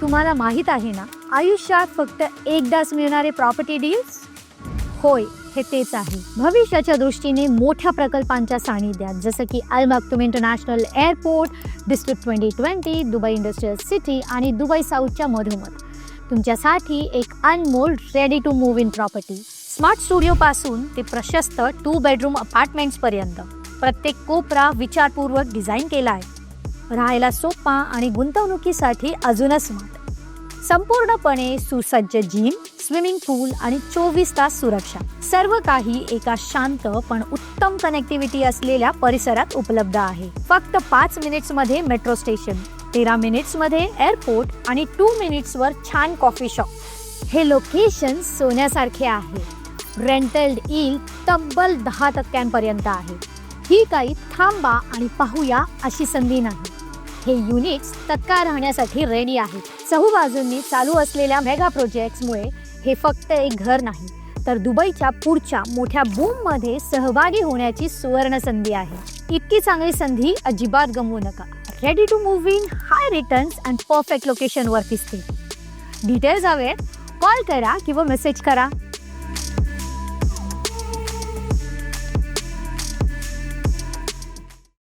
तुम्हाला माहीत आहे ना, आयुष्यात फक्त एकदाच मिळणारे प्रॉपर्टी डील्स? होय, हे तेच आहे. भविष्याच्या दृष्टीने मोठ्या प्रकल्पांच्या सानिध्यात, जसं की Al Maktoum international airport, district 2020, Dubai industrial city आणि दुबई साऊथच्या मधोमध तुमच्यासाठी एक अनमोल ready to move in property. Smart स्टुडिओपासून ते प्रशस्त 2 बेडरूम अपार्टमेंट्सपर्यंत प्रत्येक कोपरा विचारपूर्वक डिझाईन केला आहे. राहायला सोपा आणि गुंतवणुकीसाठी अजूनच स्मार्ट. संपूर्णपणे सुसज्ज जिम, स्विमिंग पूल आणि 24 तास सुरक्षा. सर्व काही एका शांत पण उत्तम कनेक्टिव्हिटी असलेल्या परिसरात उपलब्ध आहे. फक्त 5 मिनिट्समध्ये मेट्रो स्टेशन, 13 मिनिट्समध्ये एअरपोर्ट आणि 2 मिनिट्सवर छान कॉफी शॉप. हे लोकेशन सोन्यासारखे आहे. रेंटल यील्ड तब्बल 10% आहे. ही काही थांबा आणि पाहूया अशी संधी नाही. हे युनिट्स तत्काळ राहण्यासाठी रेडी आहेत. चहूबाजूंनी चालू असलेल्या मेगा प्रोजेक्ट्समुळे हे फक्त एक घर नाही, तर दुबईच्या पुढच्या मोठ्या बूममध्ये सहभागी होण्याची सुवर्ण संधी आहे. इतकी चांगली संधी अजिबात गमवू नका. Ready to move in, high returns and perfect लोकेशनवर दिसते. डिटेल्स हवे? कॉल करा किंवा मेसेज करा.